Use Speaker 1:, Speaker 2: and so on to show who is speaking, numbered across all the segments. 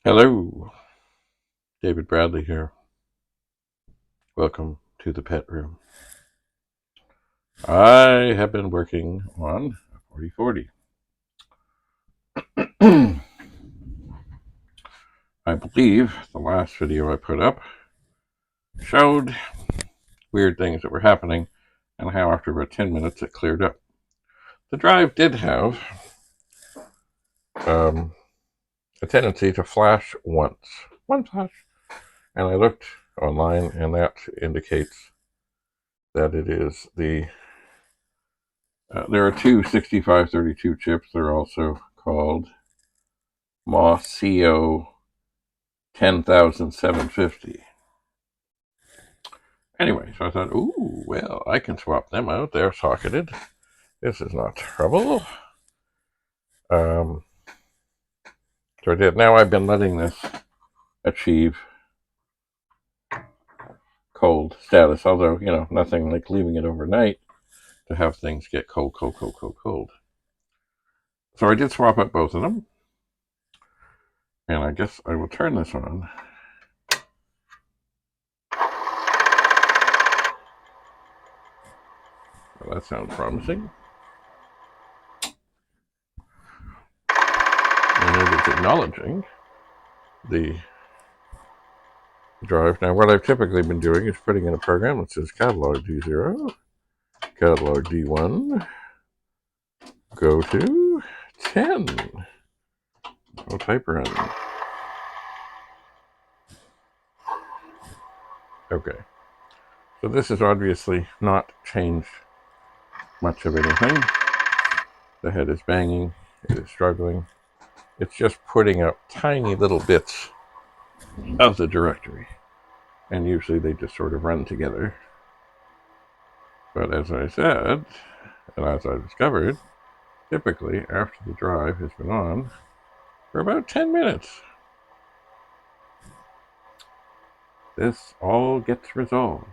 Speaker 1: Hello, David Bradley here. Welcome to the pet room. I have been working on 4040. I believe the last video I put up showed weird things that were happening and how after about 10 minutes it cleared up. The drive did have a tendency to flash one flash, and I looked online and that indicates that it is there are two 6532 chips. They're also called Moss CO 10,750. Anyway, so I thought, ooh, well, I can swap them out. They're socketed. This is not trouble. So I did. Now I've been letting this achieve cold status, although, nothing like leaving it overnight to have things get cold. So I did swap out both of them. And I guess I will turn this on. Well, that sounds promising. And it is acknowledging the drive. Now, what I've typically been doing is putting in a program that says catalog D0, catalog D1, go to 10. I'll type run. Okay. So this has obviously not changed much of anything. The head is banging. It is struggling. It's just putting out tiny little bits of the directory. And usually they just sort of run together. But as I said, and as I discovered, typically after the drive has been on for about 10 minutes, this all gets resolved.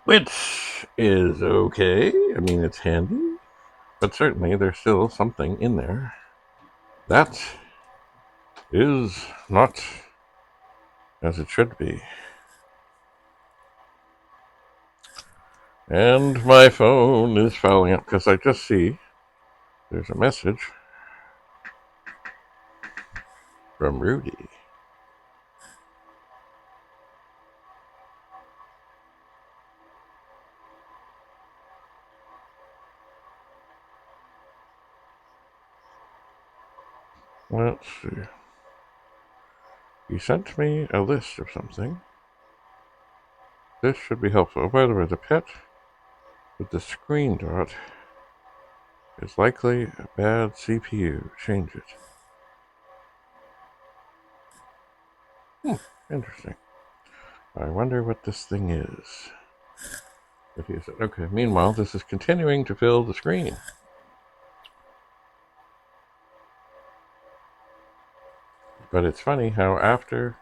Speaker 1: Which is okay. I mean, it's handy. But certainly there's still something in there that is not as it should be. And my phone is fouling up because I just see there's a message from Rudy. Let's see. He sent me a list of something. This should be helpful. Oh, by the way, the pet with the screen dot is likely a bad CPU. Change it. Interesting. I wonder what this thing is. Okay, meanwhile, this is continuing to fill the screen. But it's funny how after,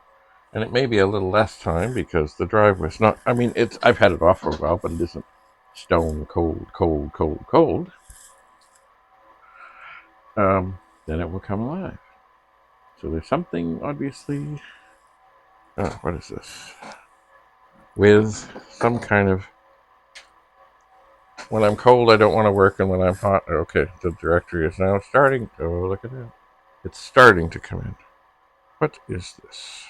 Speaker 1: and it may be a little less time because the drive was not, I've had it off for a while, but it isn't stone cold. Then it will come alive. So there's something obviously, what is this? With some kind of, when I'm cold, I don't want to work, and when I'm hot, okay, the directory is now starting. Oh, look at that. It's starting to come in. What is this?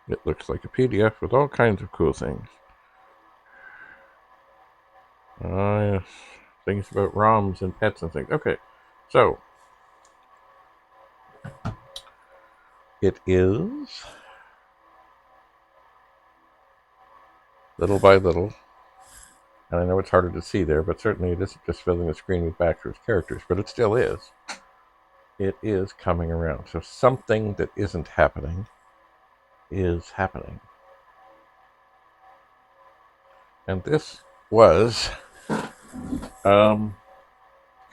Speaker 1: It looks like a PDF with all kinds of cool things. Yes. Things about ROMs and pets and things. Okay, so it is little by little, and I know it's harder to see there, but certainly it isn't just filling the screen with backwards characters, but it still is. It is coming around. So something that isn't happening is happening. And this was kind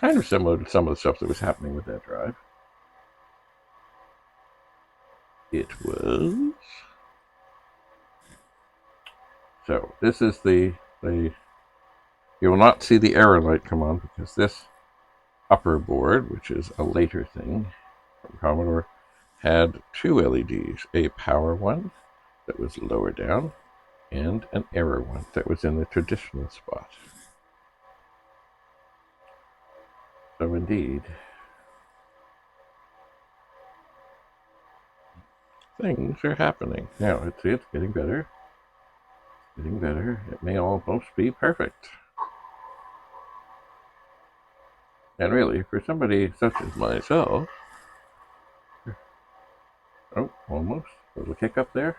Speaker 1: of similar to some of the stuff that was happening with that drive. it was. So this is the you will not see the error light come on because this upper board, which is a later thing from Commodore, had two LEDs, a power one that was lower down and an error one that was in the traditional spot. So indeed, things are happening. Now, it's getting better. Getting better. It may almost be perfect. And really, for somebody such as myself, oh, almost, a little kick up there.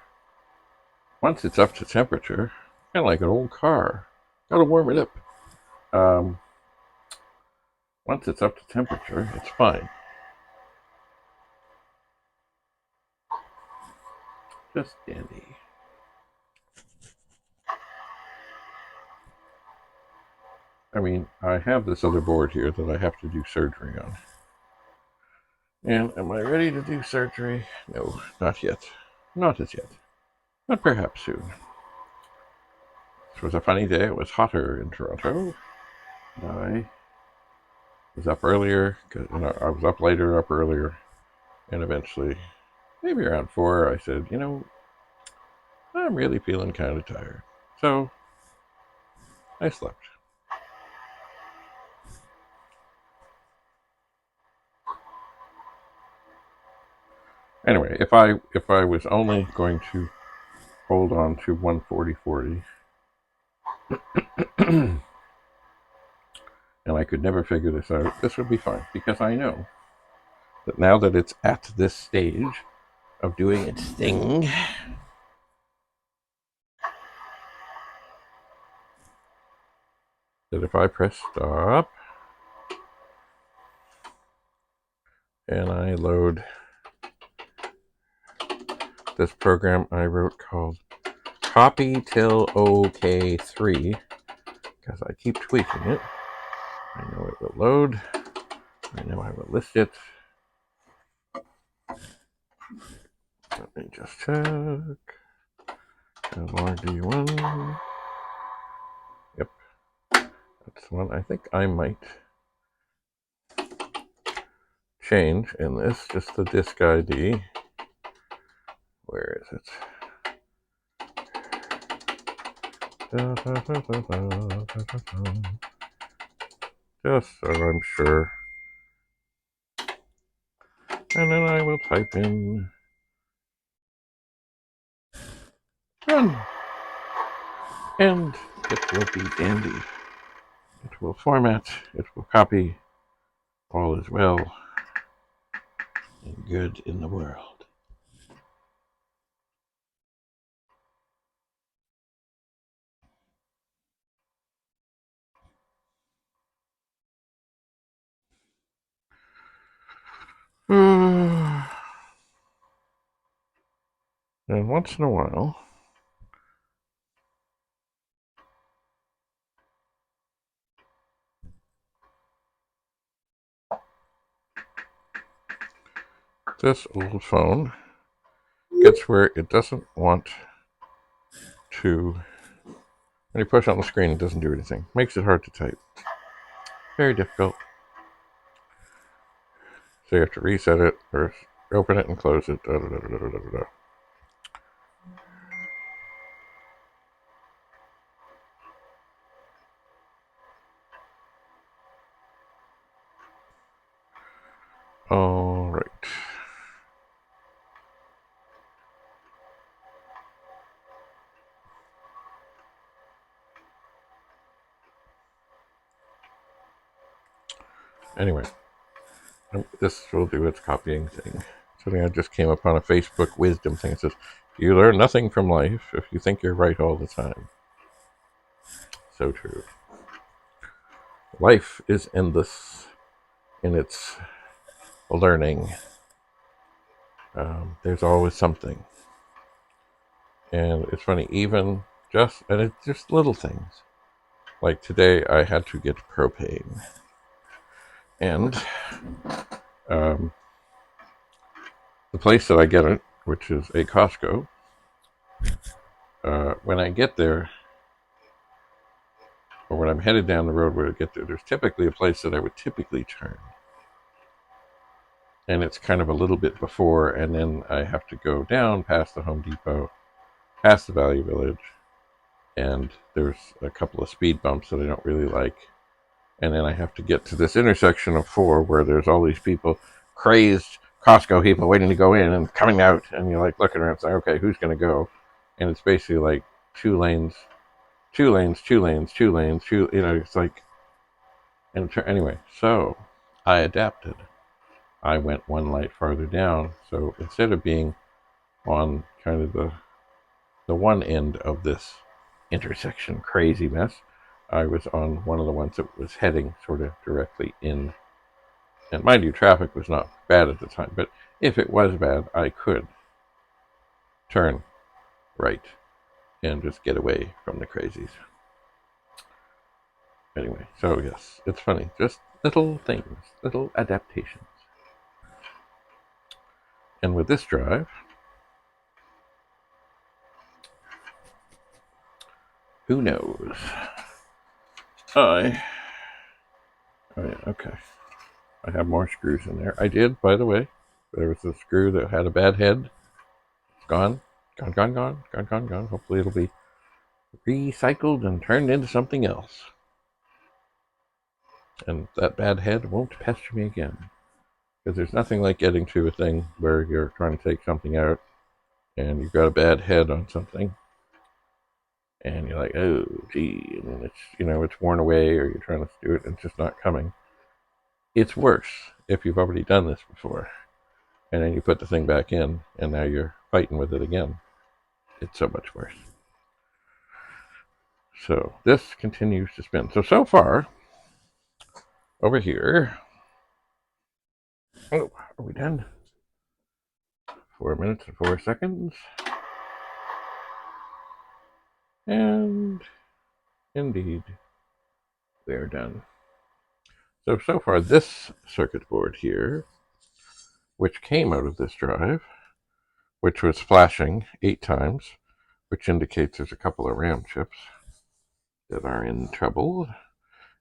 Speaker 1: Once it's up to temperature, kind of like an old car, gotta warm it up. Once it's up to temperature, it's fine. Just dandy. I mean, I have this other board here that I have to do surgery on. And am I ready to do surgery? No, not yet. Not as yet. But perhaps soon. This was a funny day. It was hotter in Toronto. I was up earlier, I was up later, up earlier, and eventually, maybe around 4, I said, I'm really feeling kind of tired. So, I slept. Anyway, if I was only going to hold on to 140/40, and I could never figure this out, this would be fine, because I know that now that it's at this stage of doing its thing, that if I press stop and I load this program I wrote called Copy Till OK3, because I keep tweaking it, I know it will load. I know I will list it. Let me just check. LRD1. Yep, that's the one. I think I might change in this just the disk ID. Where is it? Just so I'm sure. And then I will type in run. And it will be dandy. It will format, it will copy, all is well and good in the world. And once in a while, this old phone gets where it doesn't want to, when you push on the screen, it doesn't do anything. Makes it hard to type. Very difficult. So you have to reset it, or open it and close it. All right. Anyway, this will do its copying thing. Something I just came upon a Facebook wisdom thing. It says, you learn nothing from life if you think you're right all the time. So true. Life is endless in its learning. There's always something. And it's funny, and it's just little things. Like today, I had to get propane. And the place that I get it, which is a Costco. When I get there, or when I'm headed down the road where I get there, there's typically a place that I would typically turn. And it's kind of a little bit before, and then I have to go down past the Home Depot, past the Value Village, and there's a couple of speed bumps that I don't really like. And then I have to get to this intersection of 4 where there's all these people, crazed Costco people waiting to go in and coming out, and you're like looking around and saying, okay, who's going to go? And it's basically like 2 lanes, 2 lanes, 2 lanes, 2 lanes, 2, it's like, and anyway, so I adapted. I went 1 light farther down, so instead of being on kind of the one end of this intersection crazy mess, I was on one of the ones that was heading sort of directly in. And mind you, traffic was not bad at the time, but if it was bad, I could turn right and just get away from the crazies. Anyway, so yes, it's funny. Just little things, little adaptations. And with this drive, who knows? Oh yeah, okay. I have more screws in there. I did, by the way. There was a screw that had a bad head. It's gone. Gone. Hopefully it'll be recycled and turned into something else. And that bad head won't pester me again. Because there's nothing like getting to a thing where you're trying to take something out and you've got a bad head on something. And you're like, oh, gee, and it's, it's worn away, or you're trying to do it and it's just not coming. It's worse if you've already done this before. And then you put the thing back in, and now you're fighting with it again. It's so much worse. So this continues to spin. So far, over here, oh, are we done? 4 minutes and 4 seconds. And indeed, we're done. So far, this circuit board here, which came out of this drive, which was flashing 8 times, which indicates there's a couple of RAM chips that are in trouble,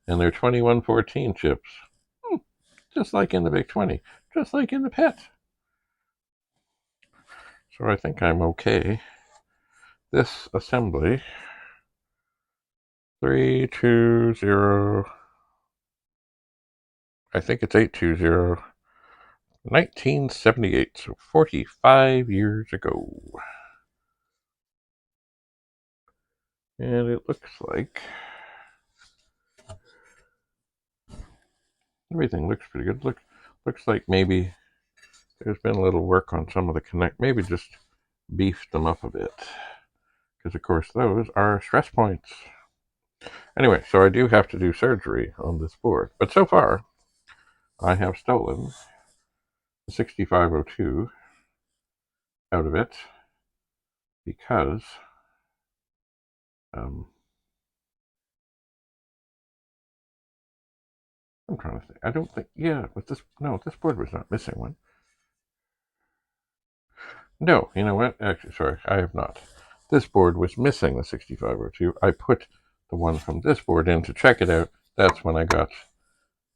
Speaker 1: and they're 2114 chips, just like in the Big 20, just like in the PET. So I think I'm okay. This assembly, 320, I think it's 820, 1978, so 45 years ago. And it looks like everything looks pretty good. Looks like maybe there's been a little work on some of the connect, maybe just beefed them up a bit. Because of course those are stress points. Anyway, so I do have to do surgery on this board. But so far, I have stolen the 6502 out of it because I'm trying to think. I don't think, yeah, with this, no, this board was not missing one. No, you know what? Actually, sorry, I have not. This board was missing the 6502. I put the one from this board in to check it out. That's when I got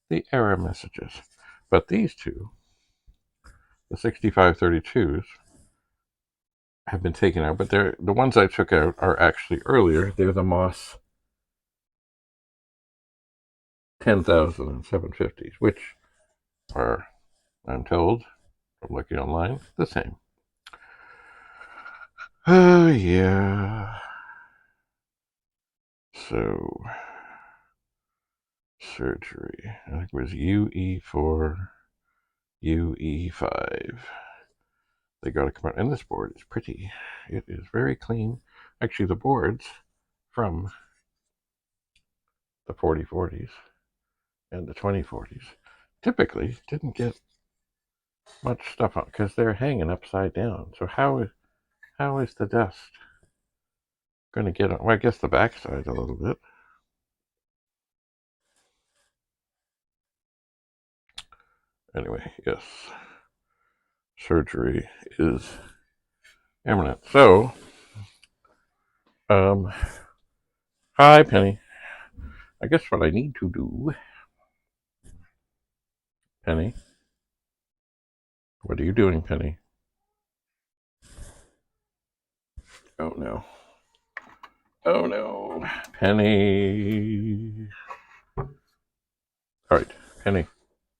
Speaker 1: the error messages. But these two, the 6532s, have been taken out, but they're the ones I took out are actually earlier. They're the Moss 10,000 and 750s, which are, I'm told, from looking online, the same. Oh, yeah. So, surgery. I think it was UE4, UE5. They got to come out. And this board is pretty. It is very clean. Actually, the boards from the 4040s and the 2040s typically didn't get much stuff on because they're hanging upside down. So how is the dust going to get on? Well, I guess the backside a little bit. Anyway, yes, surgery is eminent. So, um, hi, Penny. I guess what I need to do, Penny. What are you doing, Penny? Oh no. Oh no. Penny. All right, Penny.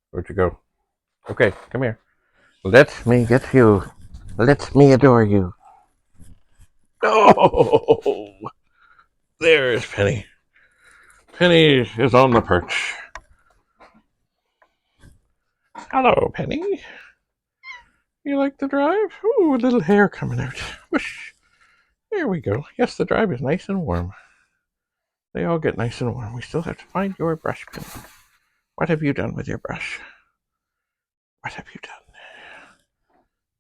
Speaker 1: Where'd you go? Okay, come here. Let me get you. Let me adore you. Oh, there is Penny. Penny is on the perch. Hello, Penny. You like the drive? Ooh, a little hair coming out. Whoosh. There we go. Yes, the drive is nice and warm. They all get nice and warm. We still have to find your brush, Penny. What have you done with your brush? What have you done?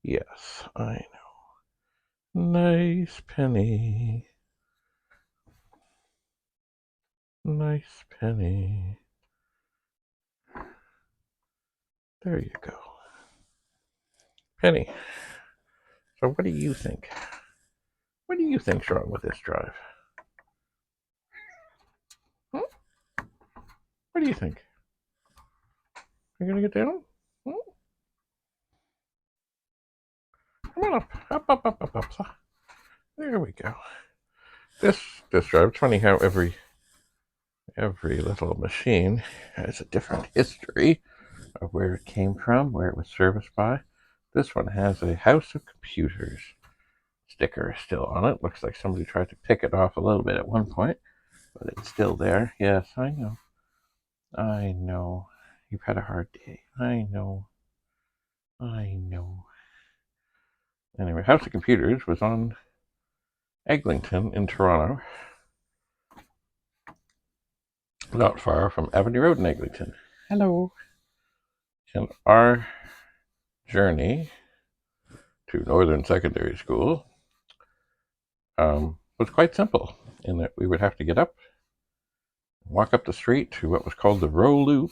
Speaker 1: Yes, I know. Nice Penny. Nice Penny. There you go. Penny, so what do you think? What do you think's wrong with this drive? Hmm? What do you think? Are you gonna get down? Hmm? Come on up. Up. There we go. This drive, it's funny how every little machine has a different history of where it came from, where it was serviced by. This one has a House of Computers sticker still on it. Looks like somebody tried to pick it off a little bit at one point, but it's still there. Yes, I know. I know. You've had a hard day. I know. I know. Anyway, House of Computers was on Eglinton in Toronto, not far from Avenue Road in Eglinton. Hello. And our journey to Northern Secondary School was quite simple in that we would have to get up, walk up the street to what was called the Row Loop,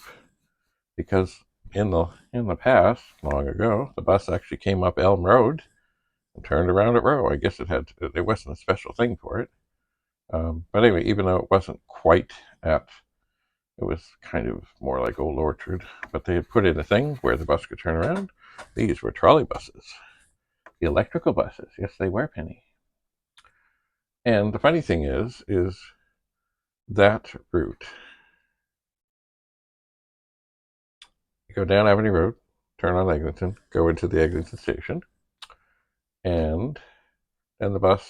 Speaker 1: because in the past, long ago, the bus actually came up Elm Road and turned around at Row. I guess it wasn't a special thing for it. But anyway, even though it wasn't quite it was kind of more like Old Orchard, but they had put in a thing where the bus could turn around. These were trolley buses, the electrical buses. Yes, they were, Penny. And the funny thing is that route. You go down Avenue Road, turn on Eglinton, go into the Eglinton station, and then the bus,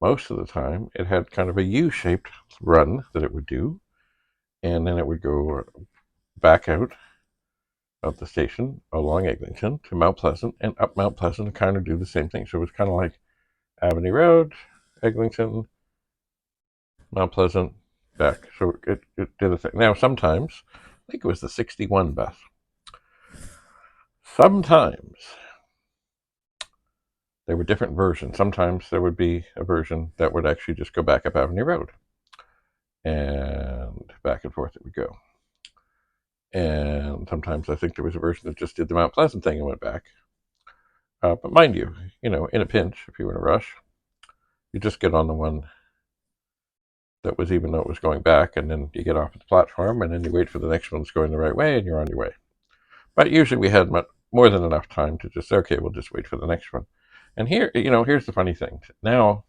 Speaker 1: most of the time, it had kind of a U-shaped run that it would do, and then it would go back out of the station along Eglinton to Mount Pleasant and up Mount Pleasant to kind of do the same thing. So it was kind of like Avenue Road, Eglinton, Mount Pleasant, back. So it did a thing. Now, sometimes, I think it was the 61 bus, sometimes there were different versions. Sometimes there would be a version that would actually just go back up Avenue Road, and back and forth it would go. And sometimes I think there was a version that just did the Mount Pleasant thing and went back. But mind you, in a pinch, if you were in a rush, you just get on the one that was, even though it was going back, and then you get off at the platform, and then you wait for the next one that's going the right way, and you're on your way. But usually we had more than enough time to just, okay, we'll just wait for the next one. And here's the funny thing. Now,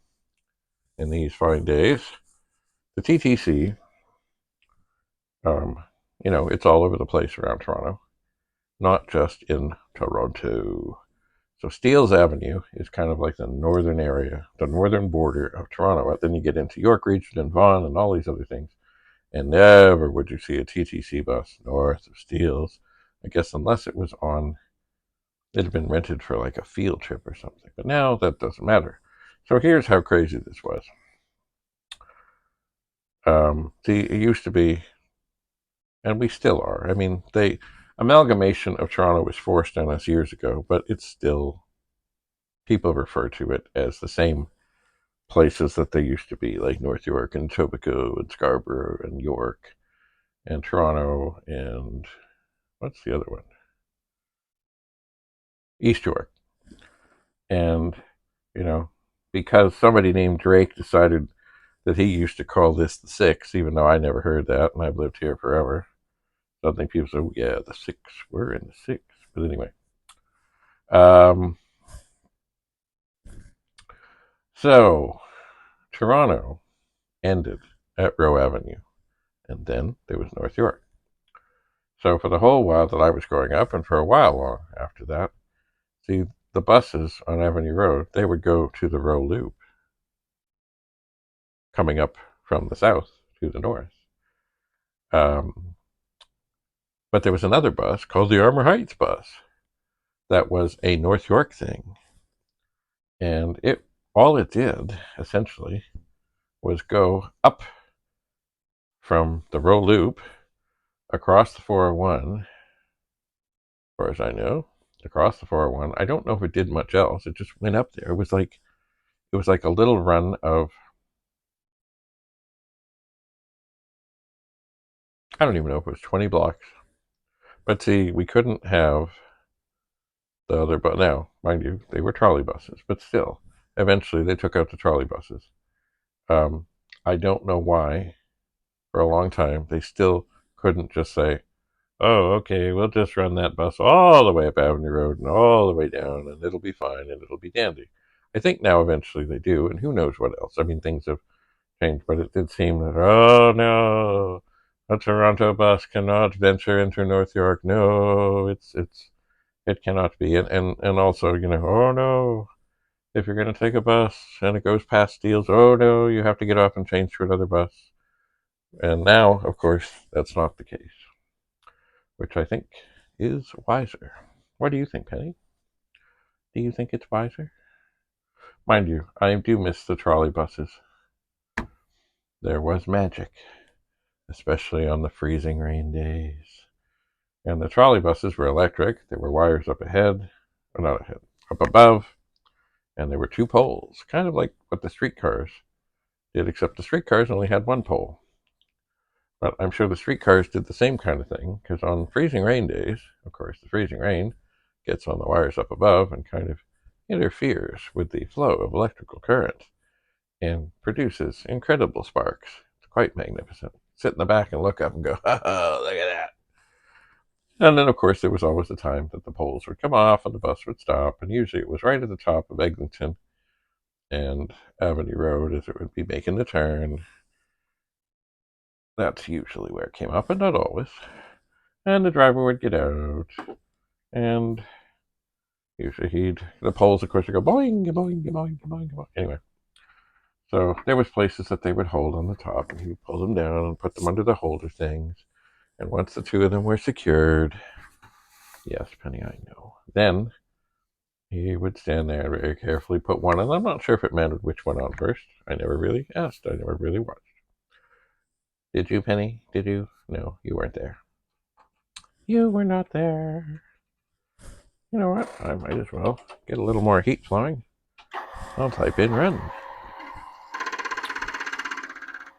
Speaker 1: in these fine days, the TTC, it's all over the place around Toronto, not just in Toronto. So Steeles Avenue is kind of like the northern area, the northern border of Toronto. Then you get into York Region and Vaughan and all these other things. And never would you see a TTC bus north of Steeles, I guess, unless it had been rented for like a field trip or something. But now that doesn't matter. So here's how crazy this was. It used to be, and we still are. I mean, amalgamation of Toronto was forced on us years ago, but it's still, people refer to it as the same places that they used to be, like North York and Etobicoke and Scarborough and York and Toronto and what's the other one? East York. And because somebody named Drake decided that he used to call this the Six, even though I never heard that, and I've lived here forever. So I think people say, oh, yeah, the Six, we're in the Six. But anyway. So, Toronto ended at Roe Avenue, and then there was North York. So for the whole while that I was growing up, and for a while long after that, see, the buses on Avenue Road, they would go to the Roe Loop, coming up from the south to the north. But there was another bus called the Armour Heights bus that was a North York thing. And all it did, essentially, was go up from the Roe Loop across the 401, as far as I know, across the 401. I don't know if it did much else. It just went up there. It was like a little run of, I don't even know if it was 20 blocks. But see, we couldn't have the other bus. Now, mind you, they were trolley buses, but still, eventually they took out the trolley buses. I don't know why, for a long time, they still couldn't just say, oh, okay, we'll just run that bus all the way up Avenue Road and all the way down, and it'll be fine and it'll be dandy. I think now eventually they do, and who knows what else. I mean, things have changed, but it did seem that, oh no, a Toronto bus cannot venture into North York. No, it cannot be. And also, oh no, if you're going to take a bus and it goes past Steeles, oh no, you have to get off and change to another bus. And now, of course, that's not the case, which I think is wiser. What do you think, Penny? Do you think it's wiser? Mind you, I do miss the trolley buses. There was magic, especially on the freezing rain days. And the trolley buses were electric. There were wires up ahead, or not ahead, up above, and there were two poles, kind of like what the streetcars did, except the streetcars only had one pole. But I'm sure the streetcars did the same kind of thing, because on freezing rain days, of course, the freezing rain gets on the wires up above and kind of interferes with the flow of electrical current and produces incredible sparks. It's quite magnificent. Sit in the back and look up and go, oh, look at that. And then, of course, there was always the time that the poles would come off and the bus would stop, and usually it was right at the top of Eglinton and Avenue Road as it would be making the turn. That's usually where it came up, but not always. And the driver would get out, and usually the poles, of course, would go boing, boing, boing, boing, boing. Anyway, so there was places that they would hold on the top, and he would pull them down and put them under the holder things. And once the two of them were secured, yes, Penny, I know, then he would stand there and very carefully put one, and I'm not sure if it mattered which one on first. I never really asked. I never really watched. Did you, Penny? Did you? No, you weren't there. You were not there. You know what? I might as well get a little more heat flowing. I'll type in run.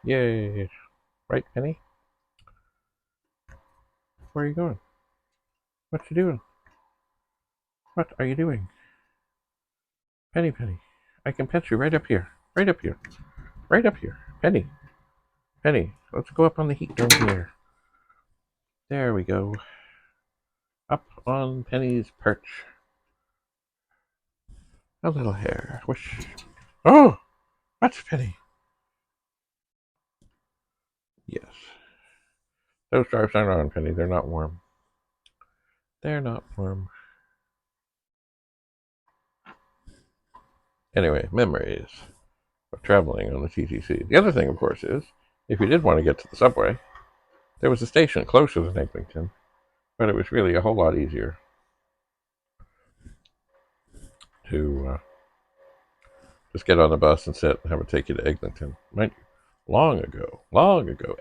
Speaker 1: Yay. Right, Penny? Where are you going? What you doing? What are you doing? Penny, Penny. I can pet you right up here. Right up here. Right up here. Penny. Penny, let's go up on the heat dome here. There we go. Up on Penny's perch. A little hair. Whoosh. Oh! What's Penny? Yes. Those drives aren't on, Penny. They're not warm. They're not warm. Anyway, memories of traveling on the TTC. The other thing, of course, is if you did want to get to the subway, there was a station closer than Eglinton, but it was really a whole lot easier to just get on the bus and sit and have it take you to Eglinton. Mind you, long ago,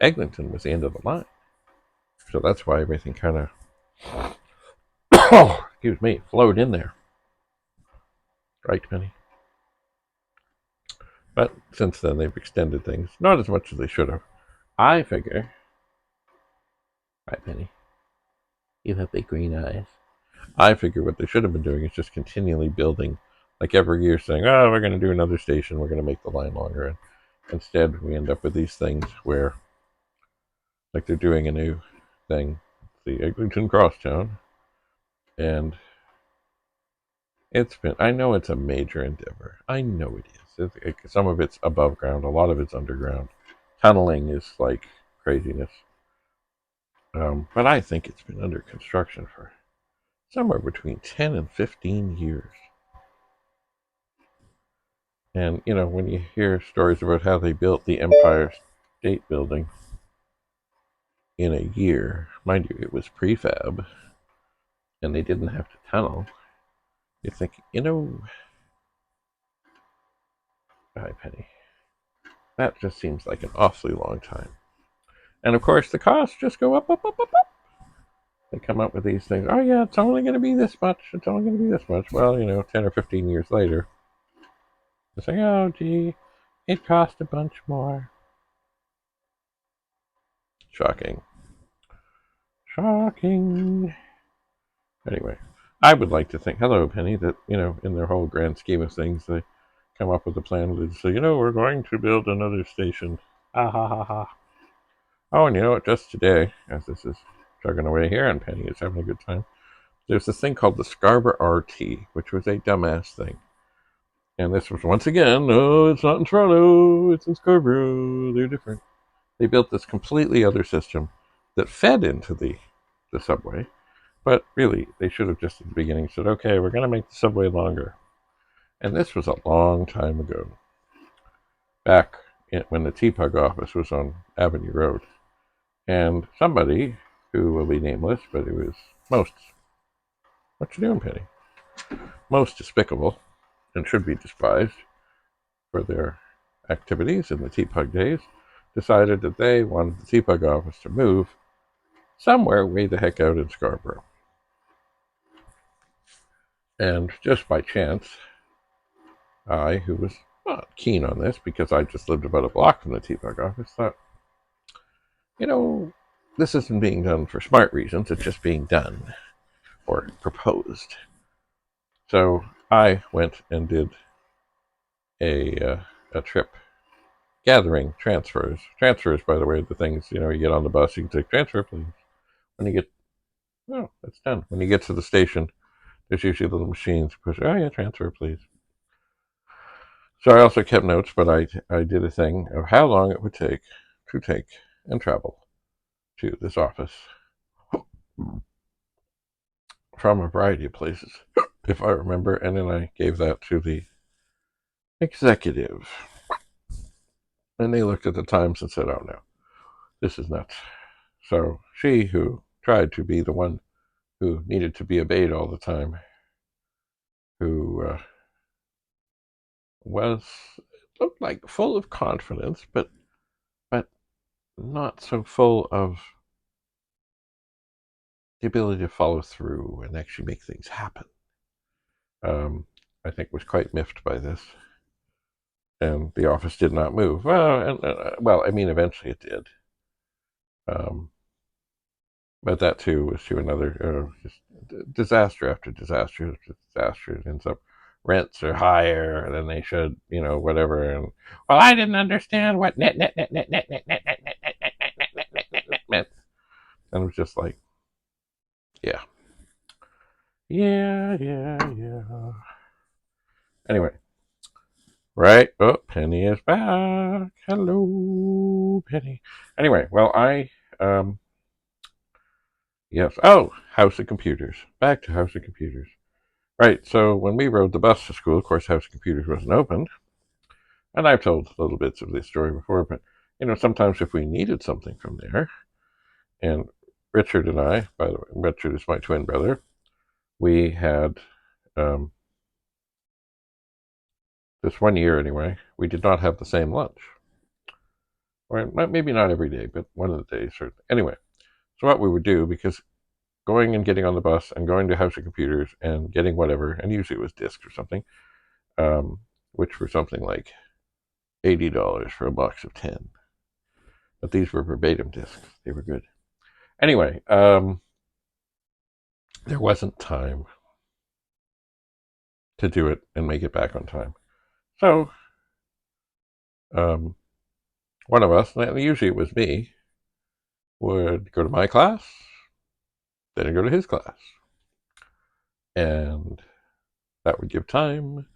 Speaker 1: Eglinton was the end of the line. So that's why everything kind of, excuse me, flowed in there. Right, Penny? But since then, they've extended things. Not as much as they should have. I figure. Right, Penny? You have big green eyes. I figure what they should have been doing is just continually building like every year saying, oh, we're going to do another station, we're going to make the line longer. And instead, we end up with these things where, like, they're doing a new thing, the Eglinton Crosstown, and I know it's a major endeavor. I know it is. Some of it's above ground, a lot of it's underground. Tunneling is like craziness. But I think it's been under construction for somewhere between 10 and 15 years. And, when you hear stories about how they built the Empire State Building in a year, mind you, it was prefab, and they didn't have to tunnel, you think, hi, Penny, that just seems like an awfully long time. And of course, the costs just go up, up, up, up, up. They come up with these things. Oh, yeah, it's only going to be this much. It's only going to be this much. Well, 10 or 15 years later, they say, oh, gee, it cost a bunch more. Shocking. Shocking. Anyway, I would like to think, hello, Penny, that, in their whole grand scheme of things, they come up with a plan to say, we're going to build another station. Ha ha ha ha. Oh, and what, just today, as this is chugging away here and Penny is having a good time, there's this thing called the Scarborough RT, which was a dumbass thing. And this was, once again, no, it's not in Toronto, it's in Scarborough, they're different. They built this completely other system that fed into the subway, but really, they should have just at the beginning said, okay, we're going to make the subway longer. And this was a long time ago, back when the T-Pug office was on Avenue Road. And somebody, who will be nameless, but it was most, what you doing, Penny? Most despicable, and should be despised for their activities in the T-Pug days, decided that they wanted the T-Pug office to move somewhere way the heck out in Scarborough. And just by chance, I, who was not keen on this because I just lived about a block from the T-Pug office, thought, this isn't being done for smart reasons, it's just being done or proposed. So I went and did a trip gathering transfers. Transfers, by the way, the things, you get on the bus, you can take transfer, please. When you get, that's done. When you get to the station, there's usually little machines push, oh yeah, transfer, please. So I also kept notes, but I did a thing of how long it would take to take and travel to this office from a variety of places, if I remember, and then I gave that to the executive. And they looked at the times and said, oh no, this is nuts. So she, who tried to be the one who needed to be obeyed all the time, who looked like full of confidence, but not so full of the ability to follow through and actually make things happen. I think was quite miffed by this, and the office did not move. Eventually it did. But that too was to another just disaster after disaster. It ends up rents are higher than they should, whatever. And well, I didn't understand what net meant, and it was just like, yeah. Anyway, right? Oh, Penny is back. Hello, Penny. Anyway, well, yes. Oh, House of Computers. Back to House of Computers. Right, so when we rode the bus to school, of course, House of Computers wasn't open. And I've told little bits of this story before, but, sometimes if we needed something from there, and Richard and I, by the way, Richard is my twin brother, we had, this one year anyway, we did not have the same lunch. Or maybe not every day, but one of the days. Anyway, so what we would do, because going and getting on the bus and going to House of Computers and getting whatever, and usually it was discs or something, which were something like $80 for a box of 10. But these were verbatim discs. They were good. Anyway, there wasn't time to do it and make it back on time. So one of us, and usually it was me, would go to my class, then I'd go to his class. And that would give time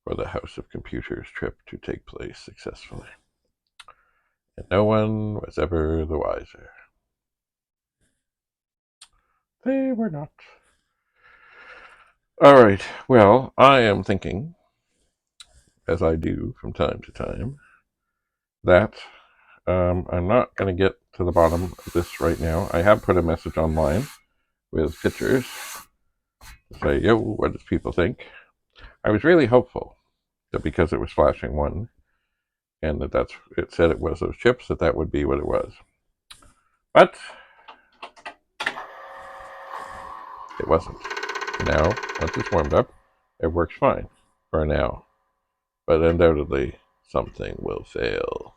Speaker 1: for the House of Computers trip to take place successfully. And no one was ever the wiser. They were not. All right, well, I am thinking, as I do from time to time, that I'm not going to get to the bottom of this right now. I have put a message online with pictures to say, yo, what does people think? I was really hopeful that because it was flashing 1 and that it said it was those chips, that would be what it was. But it wasn't. Now, once it's warmed up, it works fine for now. But undoubtedly, something will fail.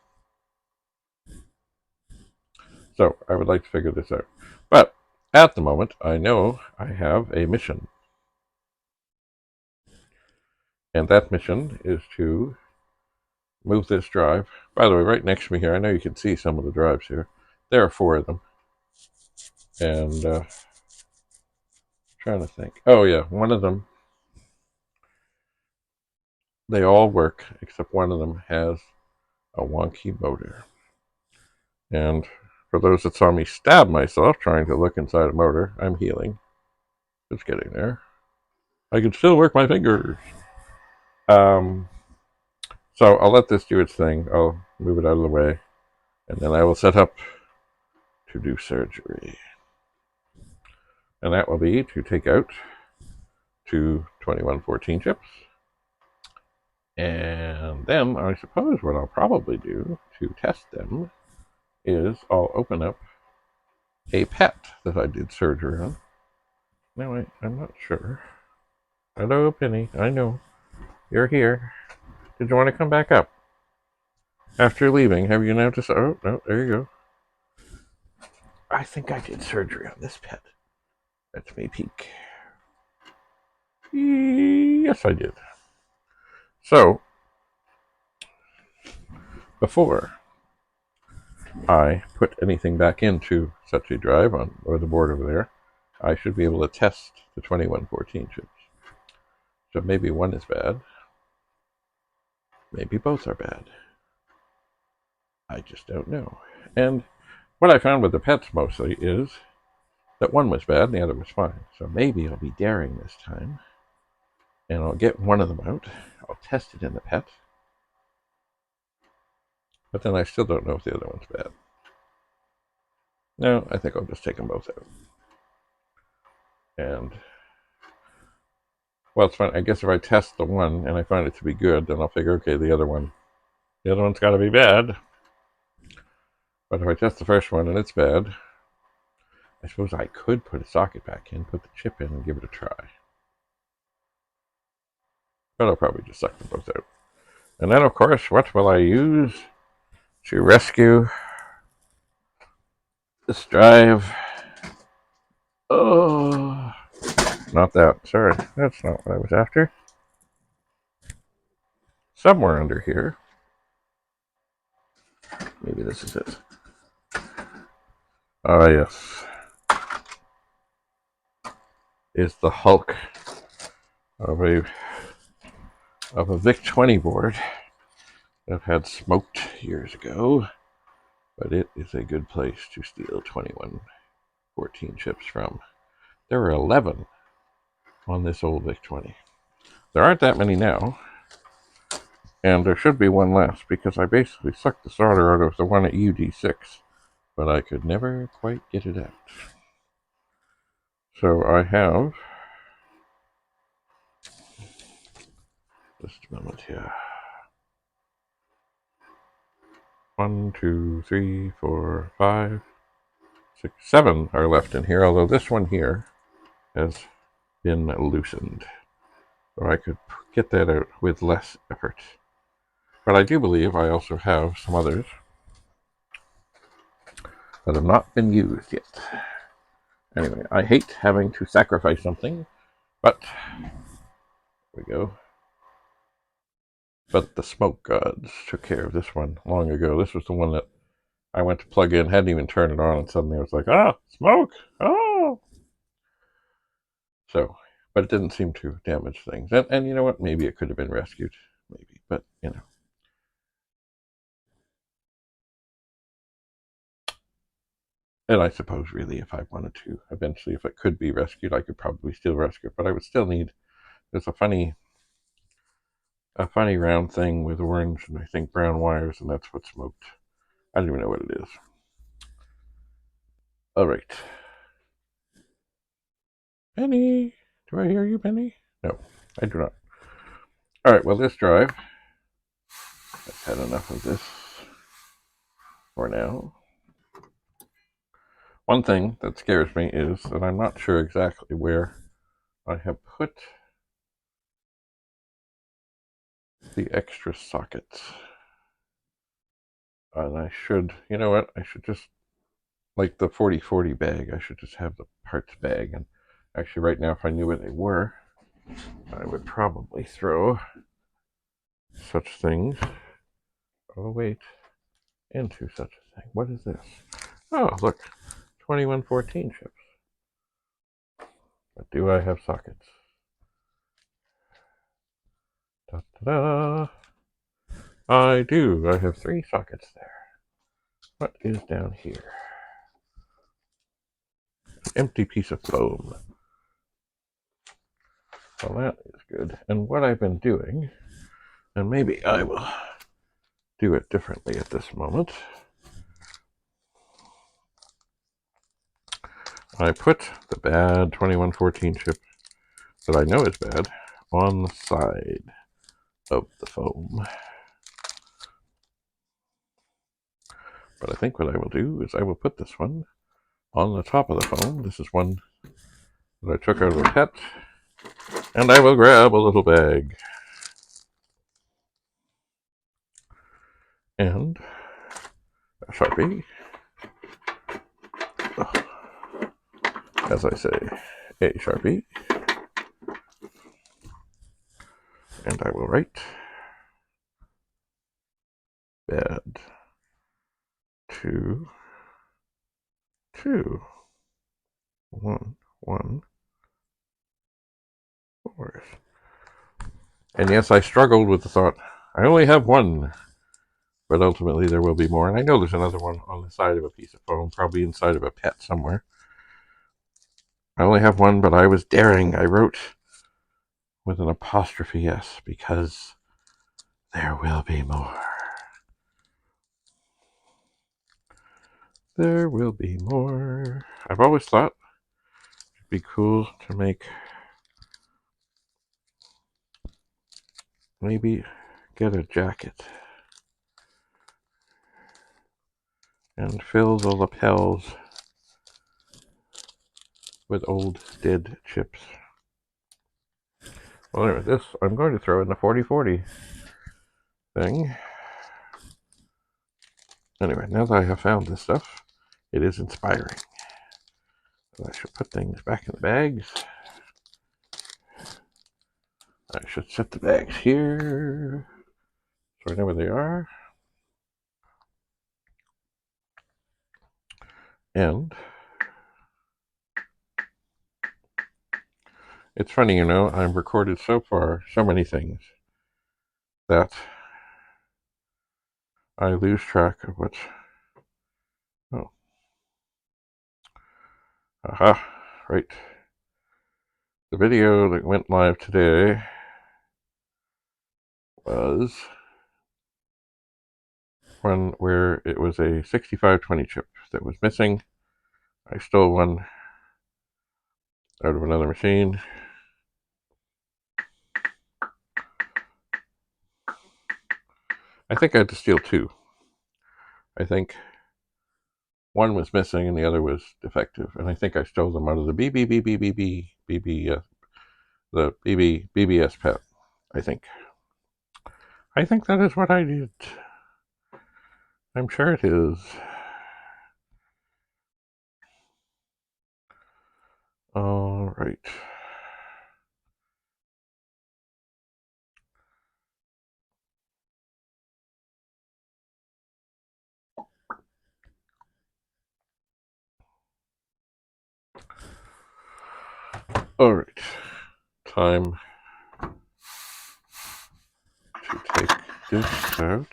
Speaker 1: So, I would like to figure this out. But, at the moment, I know I have a mission. And that mission is to move this drive. By the way, right next to me here, I know you can see some of the drives here. There are 4 of them. And, trying to think. Oh, yeah, one of them, they all work, except one of them has a wonky motor. And for those that saw me stab myself trying to look inside a motor, I'm healing. It's getting there. I can still work my fingers. So I'll let this do its thing. I'll move it out of the way. And then I will set up to do surgery. And that will be to take out 2 2114 chips. And then I suppose what I'll probably do to test them is I'll open up a PET that I did surgery on. No, I'm not sure. Hello, Penny. I know. You're here. Did you want to come back up? After leaving, have you noticed? Oh, no, there you go. I think I did surgery on this pet. Let me peek. Yes, I did. So, before I put anything back into such a drive or the board over there, I should be able to test the 2114 chips. So maybe one is bad. Maybe both are bad. I just don't know. And what I found with the pets mostly is that one was bad and the other was fine. So maybe I'll be daring this time. And I'll get one of them out. I'll test it in the pet. But then I still don't know if the other one's bad. No, I think I'll just take them both out. And, well, it's fine. I guess if I test the one and I find it to be good, then I'll figure, okay, the other one's got to be bad. But if I test the first one and it's bad, I suppose I could put a socket back in, put the chip in, and give it a try. But I'll probably just suck them both out. And then, of course, what will I use to rescue this drive? Oh, not that. Sorry, that's not what I was after. Somewhere under here. Maybe this is it. Ah, yes. Is the hulk of a VIC-20 board that had smoked years ago, but it is a good place to steal 2114 chips from. There were 11 on this old VIC-20. There aren't that many now, and there should be one less because I basically sucked the solder out of the one at UD6, but I could never quite get it out. So I have, just a moment here. 1, 2, 3, 4, 5, 6, 7 are left in here, although this one here has been loosened. So I could get that out with less effort. But I do believe I also have some others that have not been used yet. Anyway, I hate having to sacrifice something, but There we go. But the smoke gods took care of this one long ago. This was the one that I went to plug in, hadn't even turned it on, and suddenly it was like, ah, smoke! Oh! So, but it didn't seem to damage things. And you know what? Maybe it could have been rescued. Maybe. But, you know. And I suppose, really, if I wanted to, eventually, if it could be rescued, I could probably still rescue it. But I would still need. There's a funny round thing with orange and I think brown wires, and that's what smoked. I don't even know what it is. All right. Penny. Do I hear you, Penny? No, I do not. All right, well, this drive, I've had enough of this for now. One thing that scares me is that I'm not sure exactly where I have put the extra sockets. And I should, you know what, I should just, like the 40/40 bag, I should just have the parts bag. And actually right now, if I knew where they were, I would probably throw such things, oh wait, into such a thing. What is this? Oh, look, 2114 chips. But do I have sockets? Da-da-da. I do. I have 3 sockets there. What is down here? An empty piece of foam. Well, that is good. And what I've been doing, and maybe I will do it differently at this moment, I put the bad 2114 chip that I know is bad on the side of the foam. But I think what I will do is I will put this one on the top of the foam. This is one that I took out of a pet, and I will grab a little bag and a Sharpie, as I say, a Sharpie, and I will write bad 2 2 1 1 4. And yes, I struggled with the thought, I only have one, but ultimately there will be more. And I know there's another one on the side of a piece of foam, probably inside of a pet somewhere. I only have one, but I was daring. I wrote with an apostrophe S because there will be more. There will be more. I've always thought it'd be cool to make, maybe get a jacket and fill the lapels with old dead chips. Well, anyway, this I'm going to throw in the 40/40 thing. Anyway, now that I have found this stuff, it is inspiring. So I should put things back in the bags. I should set the bags here so I know where they are. And it's funny, you know, I've recorded so far so many things that I lose track of what's. Oh. Aha, right. The video that went live today was one where it was a 6520 chip that was missing. I stole one out of another machine. I think I had to steal 2. I think one was missing and the other was defective, and I think I stole them out of the the BBS pet. I think that is what I did. I'm sure it is. All right. All right, time to take this out,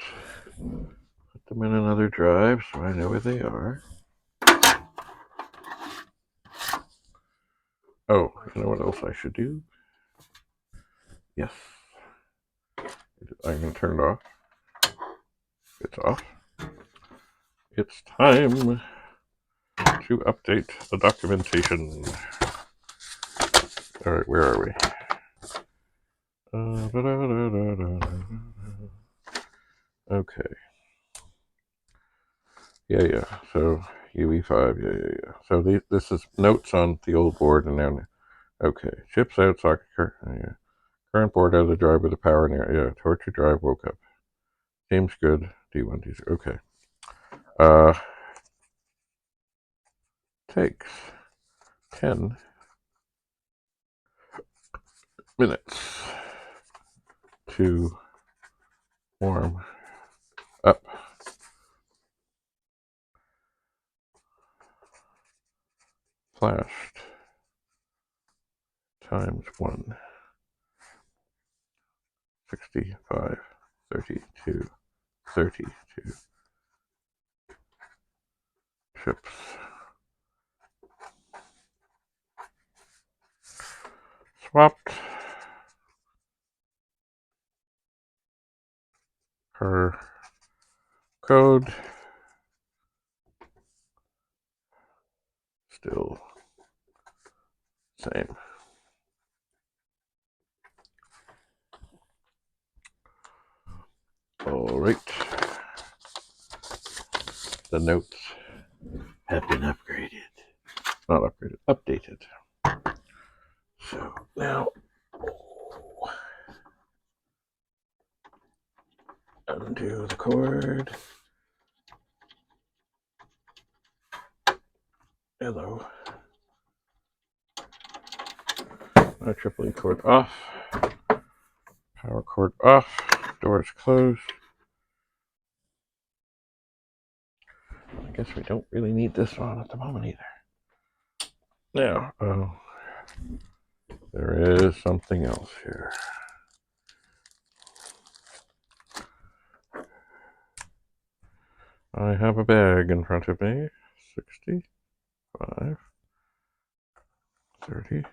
Speaker 1: put them in another drive so I know where they are. Oh, you know what else I should do? Yes, I can turn it off. It's off. It's time to update the documentation. All right, where are we? Okay. Yeah. So UE5. Yeah. So this is notes on the old board, and now. Okay. Chips out. Socket. Yeah. Current board out of the drive with the power in there. Yeah. Torture drive woke up. Seems good. D1, D0. Okay. Takes 10 minutes to warm up. Flashed times 1. 65, 32, 32. Chips. Swapped. Her code. Still same. All right. The notes have been upgraded. Not upgraded, updated. So now, undo the cord. Hello. IEEE cord off. Power cord off. Doors closed. I guess we don't really need this one at the moment either. Now, there is something else here. I have a bag in front of me. 65, 32s.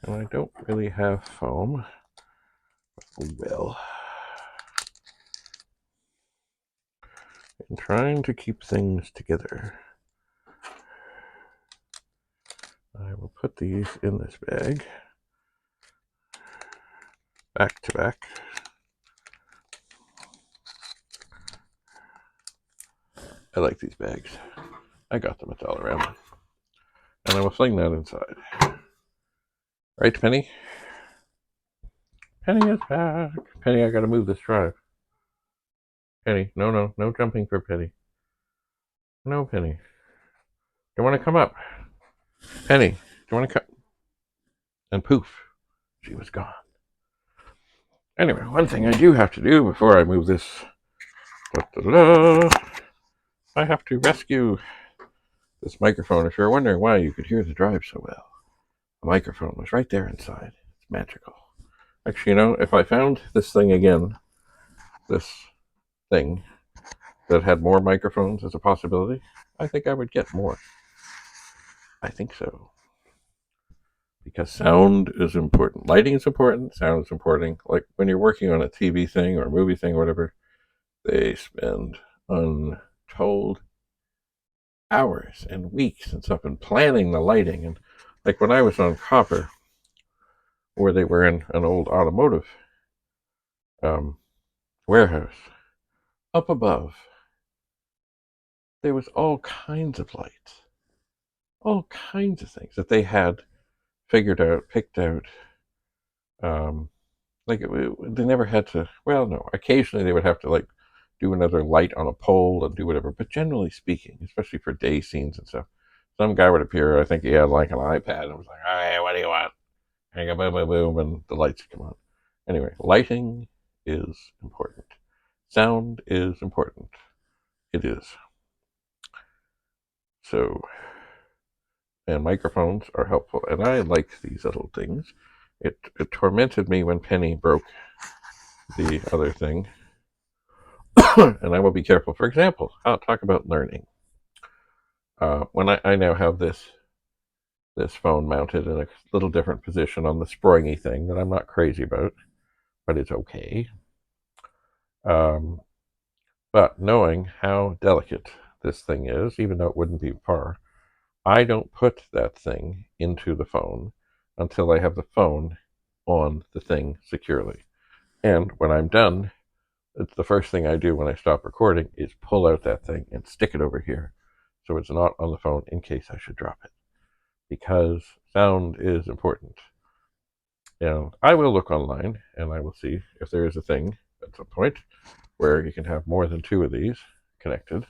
Speaker 1: And I don't really have foam. Oh well. I'm trying to keep things together. I will put these in this bag. Back to back. I like these bags. I got them at Dollarama. And I will fling that inside. Right, Penny? Penny is back. Penny, I gotta move this drive. Penny, no jumping for Penny. No, Penny. Do you want to come up? Penny, do you want to come? And poof, she was gone. Anyway, one thing I do have to do before I move this, I have to rescue this microphone. If you're wondering why you could hear the drive so well, the microphone was right there inside. It's magical. Actually, you know, if I found this thing again, this thing that had more microphones as a possibility, I think I would get more. I think so. Because sound is important. Lighting is important. Sound is important. Like when you're working on a TV thing or a movie thing or whatever, they spend untold hours and weeks and stuff in planning the lighting. And like when I was on Copper, where they were in an old automotive warehouse, up above, there was all kinds of lights, all kinds of things that they had figured out, picked out. They never had to. Well, no. Occasionally they would have to like do another light on a pole and do whatever. But generally speaking, especially for day scenes and stuff, some guy would appear. I think he had like an iPad and was like, "Hey, what do you want?" And go boom, boom, boom, and the lights come on. Anyway, lighting is important. Sound is important. It is. So, and microphones are helpful. And I like these little things. It tormented me when Penny broke the other thing. And I will be careful. For example, I'll talk about learning. When I now have this phone mounted in a little different position on the springy thing that I'm not crazy about, but it's okay. But knowing how delicate this thing is, even though it wouldn't be far, I don't put that thing into the phone until I have the phone on the thing securely. And when I'm done, it's the first thing I do when I stop recording is pull out that thing and stick it over here so it's not on the phone in case I should drop it. Because sound is important. And I will look online and I will see if there is a thing at some point where you can have more than two of these connected.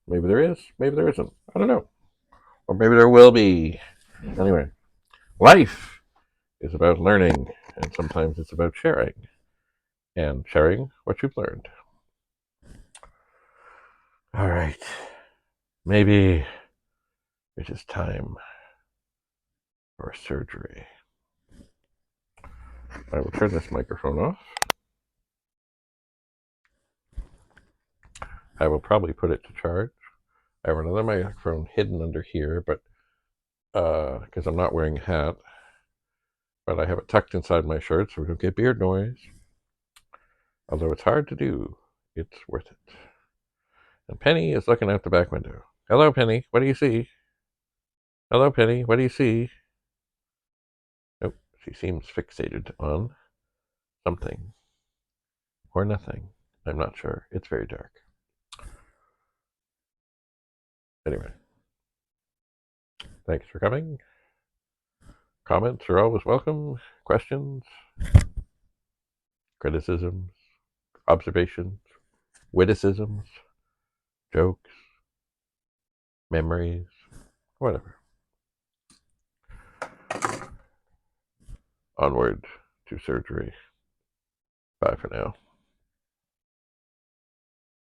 Speaker 1: Maybe there is, maybe there isn't. I don't know. Or maybe there will be. Anyway, life is about learning, and sometimes it's about sharing. And sharing what you've learned. All right. Maybe it is time for surgery. I will turn this microphone off. I will probably put it to charge. I have another microphone hidden under here, but because I'm not wearing a hat, but I have it tucked inside my shirt so we don't get beard noise. Although it's hard to do, it's worth it. And Penny is looking out the back window. Hello, Penny. What do you see? Hello, Penny. What do you see? Nope. She seems fixated on something or nothing. I'm not sure. It's very dark. Anyway, thanks for coming. Comments are always welcome. Questions, criticisms, observations, witticisms, jokes, memories, whatever. Onward to surgery. Bye for now.